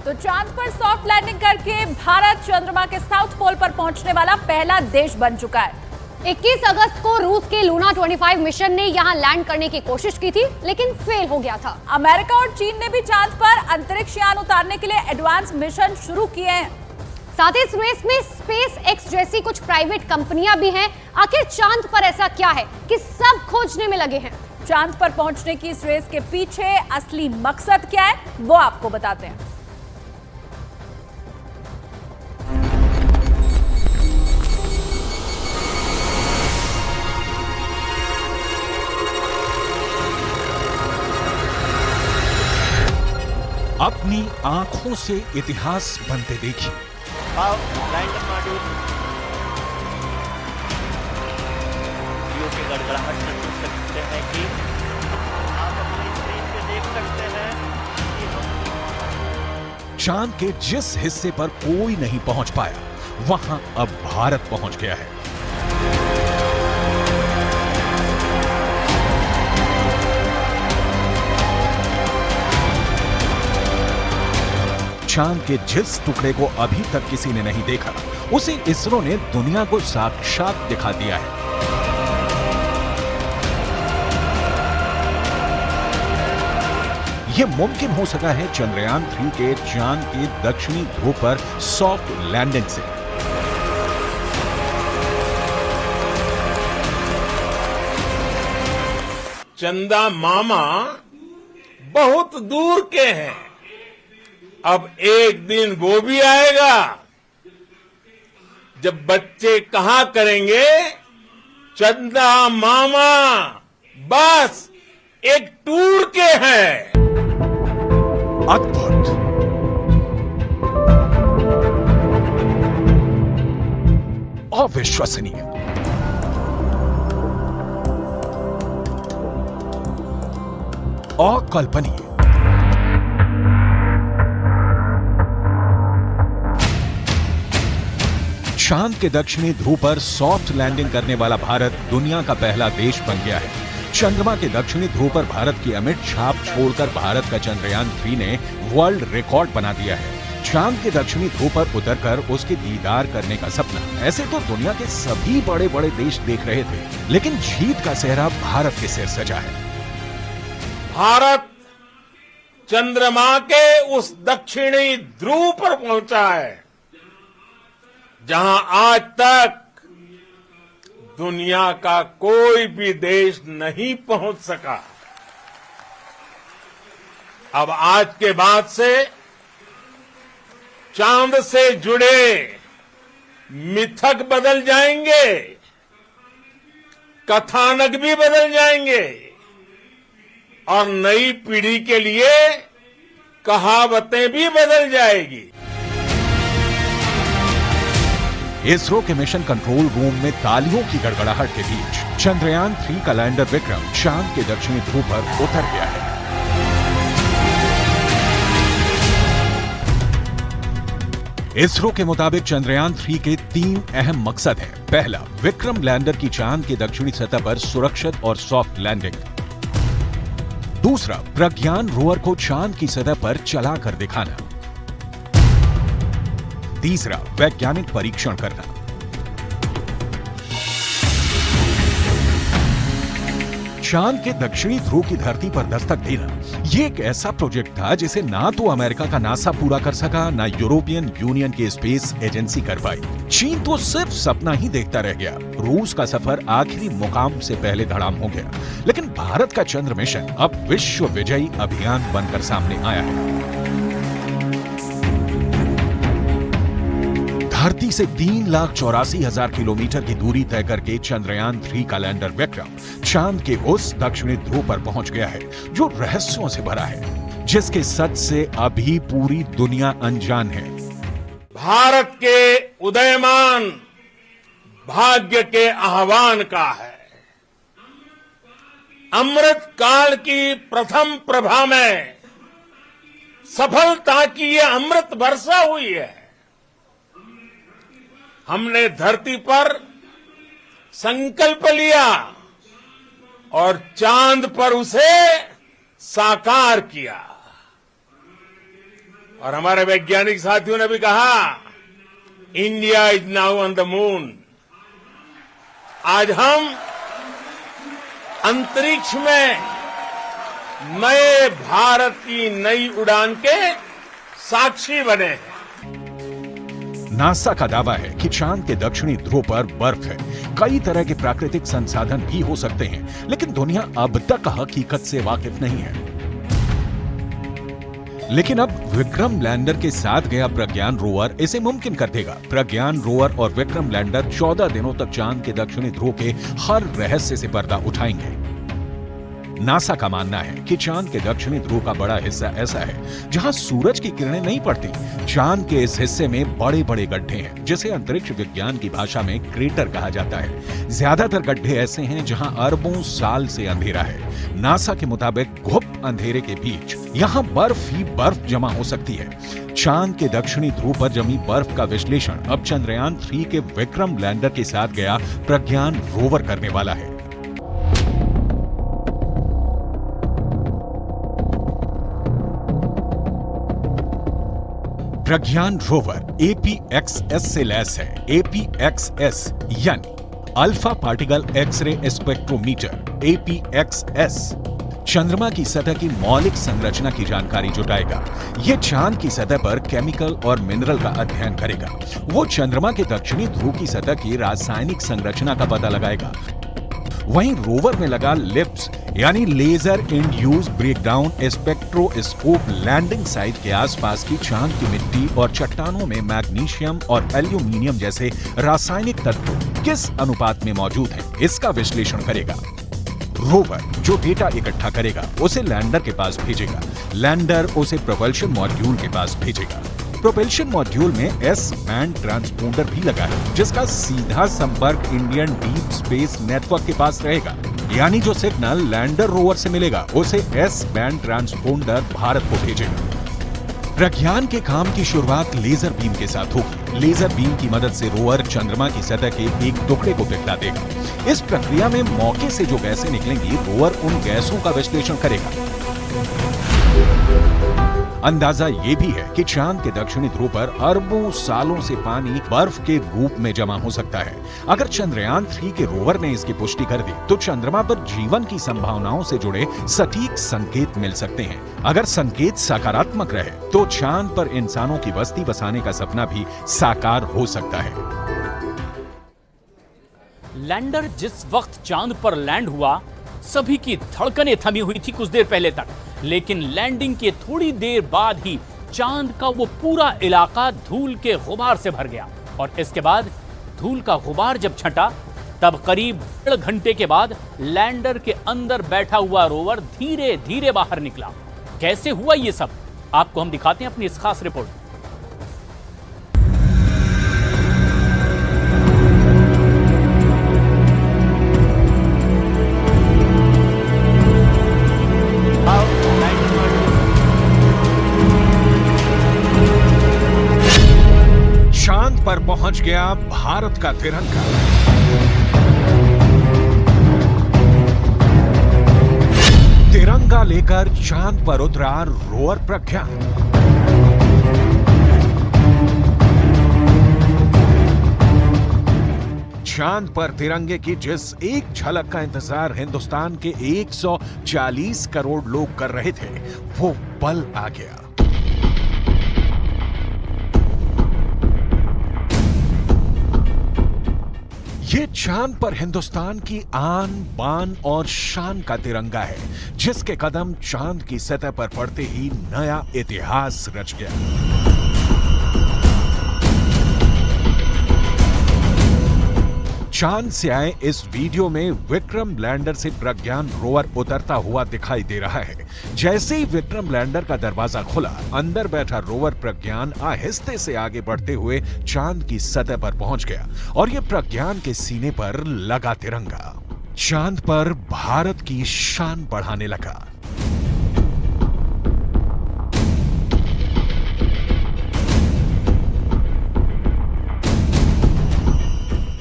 तो चांद पर सॉफ्ट लैंडिंग करके भारत चंद्रमा के साउथ पोल पर पहुंचने वाला पहला देश बन चुका है। 21 अगस्त को रूस के लूना 25 मिशन ने यहां लैंड करने की कोशिश की थी, लेकिन फेल हो गया था। अमेरिका और चीन ने भी चांद पर अंतरिक्ष यान उतारने के लिए एडवांस मिशन शुरू किए हैं। साथ ही इस रेस में स्पेस एक्स जैसी कुछ प्राइवेट कंपनियां भी हैं। आखिर चांद पर ऐसा क्या है कि सब खोजने में लगे हैं? चांद पर पहुंचने की इस रेस के पीछे असली मकसद क्या है, वो आपको बताते हैं। अपनी आंखों से इतिहास बनते देखिए। लैंडर मॉड्यूल की गड़गड़ाहट से सुन सकते हैं कि आप अपनी स्क्रीन पे देख सकते हैं कि हम चांद के जिस हिस्से पर कोई नहीं पहुंच पाया, वहां अब भारत पहुंच गया है। चांद के जिस टुकड़े को अभी तक किसी ने नहीं देखा, उसे इसरो ने दुनिया को साक्षात दिखा दिया है। यह मुमकिन हो सका है चंद्रयान 3 के चांद के दक्षिणी ध्रुव पर सॉफ्ट लैंडिंग से। चंदा मामा बहुत दूर के हैं, अब एक दिन वो भी आएगा जब बच्चे कहा करेंगे, चंदा मामा बस एक टूर के हैं। अद्भुत, अविश्वसनीय, अकल्पनीय। चांद के दक्षिणी ध्रुव पर सॉफ्ट लैंडिंग करने वाला भारत दुनिया का पहला देश बन गया है। चंद्रमा के दक्षिणी ध्रुव पर भारत की अमिट छाप छोड़कर भारत का चंद्रयान 3 ने वर्ल्ड रिकॉर्ड बना दिया है। चांद के दक्षिणी ध्रुव पर उतरकर उसके दीदार करने का सपना ऐसे तो दुनिया के सभी बड़े बड़े देश देख रहे थे, लेकिन जीत का सेहरा भारत के सिर सजा है। भारत चंद्रमा के उस दक्षिणी ध्रुव पर पहुंचा है जहां आज तक दुनिया का कोई भी देश नहीं पहुंच सका। अब आज के बाद से चांद से जुड़े मिथक बदल जाएंगे, कथानक भी बदल जाएंगे और नई पीढ़ी के लिए कहावतें भी बदल जाएगी। इसरो के मिशन कंट्रोल रूम में तालियों की गड़गड़ाहट के बीच चंद्रयान 3 का लैंडर विक्रम चांद के दक्षिणी ध्रुव पर उतर गया है। इसरो के मुताबिक चंद्रयान 3 के 3 अहम मकसद हैं। पहला, विक्रम लैंडर की चांद की दक्षिणी सतह पर सुरक्षित और सॉफ्ट लैंडिंग। दूसरा, प्रज्ञान रोवर को चांद की सतह पर चलाकर दिखाना। तीसरा, वैज्ञानिक परीक्षण करना। चांद के दक्षिणी ध्रुव की धरती पर दस्तक देना, ये एक ऐसा प्रोजेक्ट था जिसे ना तो अमेरिका का नासा पूरा कर सका, ना यूरोपियन यूनियन की स्पेस एजेंसी कर पाई। चीन तो सिर्फ सपना ही देखता रह गया। रूस का सफर आखिरी मुकाम से पहले धड़ाम हो गया, लेकिन भारत का चंद्र मिशन अब विश्व विजयी अभियान बनकर सामने आया है। धरती से 3,84,000 किलोमीटर की दूरी तय करके चंद्रयान 3 का लैंडर विक्रम चांद के उस दक्षिणी ध्रुव पर पहुंच गया है जो रहस्यों से भरा है, जिसके सच से अभी पूरी दुनिया अनजान है। भारत के उदयमान भाग्य के आह्वान का है। अमृत काल की प्रथम प्रभा में सफलता की ये अमृत वर्षा हुई है। हमने धरती पर संकल्प लिया और चांद पर उसे साकार किया। और हमारे वैज्ञानिक साथियों ने भी कहा, India is now on the moon. आज हम अंतरिक्ष में नए भारत की नई उड़ान के साक्षी बने हैं। नासा का दावा है कि चांद के दक्षिणी ध्रुव पर बर्फ है। कई तरह के प्राकृतिक संसाधन भी हो सकते हैं, लेकिन दुनिया अब तक हकीकत से वाकिफ नहीं है। लेकिन अब विक्रम लैंडर के साथ गया प्रज्ञान रोवर इसे मुमकिन कर देगा। प्रज्ञान रोवर और विक्रम लैंडर 14 दिनों तक चांद के दक्षिणी ध्रुव के हर रहस्य से पर्दा उठाएंगे। नासा का मानना है कि चांद के दक्षिणी ध्रुव का बड़ा हिस्सा ऐसा है जहां सूरज की किरणें नहीं पड़ती। चांद के इस हिस्से में बड़े बड़े गड्ढे हैं, जिसे अंतरिक्ष विज्ञान की भाषा में क्रेटर कहा जाता है। ज्यादातर गड्ढे ऐसे हैं जहां अरबों साल से अंधेरा है। नासा के मुताबिक गुप्त अंधेरे के बीच यहाँ बर्फ ही बर्फ जमा हो सकती है। चांद के दक्षिणी ध्रुव पर जमी बर्फ का विश्लेषण अब चंद्रयान 3 के विक्रम लैंडर के साथ गया प्रज्ञान रोवर करने वाला है। प्रज्ञान रोवर APXS से लैस है। APXS यानी alpha particle X-ray spectrometer. APXS चंद्रमा की सतह की मौलिक संरचना की जानकारी जुटाएगा। यह चांद की सतह पर केमिकल और मिनरल का अध्ययन करेगा। वो चंद्रमा के दक्षिणी ध्रुव की सतह की रासायनिक संरचना का पता लगाएगा। वहीं रोवर में लगा लिप्स यानी laser induced breakdown spectroscope landing site के आसपास की चांद की मिट्टी और चट्टानों में मैग्नीशियम और एल्यूमिनियम जैसे रासायनिक तत्व किस अनुपात में मौजूद हैं, इसका विश्लेषण करेगा। रोवर जो डेटा इकट्ठा करेगा उसे लैंडर के पास भेजेगा। लैंडर उसे प्रोपल्शन मॉड्यूल के पास भेजेगा। प्रोपल्शन मॉड्यूल में एस बैंड ट्रांसपोंडर भी लगा है, जिसका सीधा संपर्क इंडियन डीप स्पेस नेटवर्क के पास रहेगा। यानी जो सिग्नल लैंडर रोवर से मिलेगा उसे एस बैंड ट्रांसपोंडर भारत को भेजेगा। प्रज्ञान के काम की शुरुआत लेजर बीम के साथ होगी। लेजर बीम की मदद से रोवर चंद्रमा की सतह के एक टुकड़े को पिघला देगा। इस प्रक्रिया में मौके से जो गैसें निकलेंगी, रोवर उन गैसों का विश्लेषण करेगा। अंदाजा ये भी है कि चांद के दक्षिणी ध्रुव पर अरबों सालों से पानी बर्फ के रूप में जमा हो सकता है। अगर चंद्रयान 3 के रोवर ने इसकी पुष्टि कर दी तो चंद्रमा पर जीवन की संभावनाओं से जुड़े सटीक संकेत मिल सकते हैं। अगर संकेत सकारात्मक रहे तो चांद पर इंसानों की बस्ती बसाने का सपना भी साकार हो सकता है। लैंडर जिस वक्त चांद पर लैंड हुआ, सभी की धड़कनें थमी हुई थी कुछ देर पहले तक, लेकिन लैंडिंग के थोड़ी देर बाद ही चांद का वो पूरा इलाका धूल के गुबार से भर गया। और इसके बाद धूल का गुबार जब छंटा, तब करीब 1.5 घंटे के बाद लैंडर के अंदर बैठा हुआ रोवर धीरे धीरे बाहर निकला। कैसे हुआ ये सब, आपको हम दिखाते हैं अपनी इस खास रिपोर्ट। चांद पर पहुंच गया भारत का तिरंगा। तिरंगा लेकर चांद पर उतरा रोवर प्रज्ञान। चांद पर तिरंगे की जिस एक झलक का इंतजार हिंदुस्तान के 140 करोड़ लोग कर रहे थे, वो पल आ गया। ये चांद पर हिंदुस्तान की आन बान और शान का तिरंगा है, जिसके कदम चांद की सतह पर पड़ते ही नया इतिहास रच गया। चांद से आए इस वीडियो में विक्रम लैंडर से प्रज्ञान रोवर उतरता हुआ दिखाई दे रहा है। जैसे ही विक्रम लैंडर का दरवाजा खुला, अंदर बैठा रोवर प्रज्ञान आहिस्ते से आगे बढ़ते हुए चांद की सतह पर पहुंच गया और ये प्रज्ञान के सीने पर लगा तिरंगा चांद पर भारत की शान बढ़ाने लगा।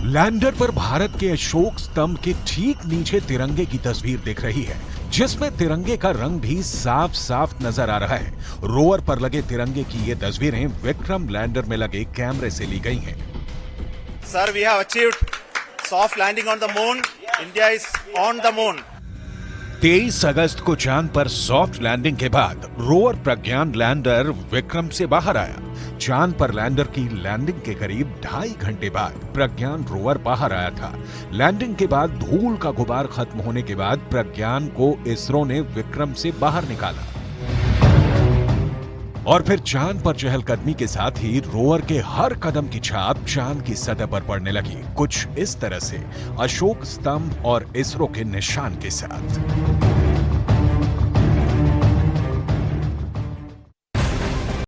लैंडर पर भारत के अशोक स्तंभ के ठीक नीचे तिरंगे की तस्वीर दिख रही है, जिसमें तिरंगे का रंग भी साफ साफ नजर आ रहा है। रोवर पर लगे तिरंगे की ये तस्वीरें विक्रम लैंडर में लगे कैमरे से ली गई हैं। Sir, we have achieved soft landing on the moon. India is on the moon. 23 अगस्त को चांद पर सॉफ्ट लैंडिंग के बाद रोवर प्रज्ञान लैंडर विक्रम से बाहर आया। चांद पर लैंडर की लैंडिंग के करीब 2.5 घंटे बाद प्रज्ञान रोवर बाहर आया था। लैंडिंग के बाद धूल का गुबार खत्म होने के बाद प्रज्ञान को इसरो ने विक्रम से बाहर निकाला और फिर चांद पर चहलकदमी के साथ ही रोवर के हर कदम की छाप चांद की सतह पर पड़ने लगी, कुछ इस तरह से अशोक स्तंभ और इसरो के निशान के साथ।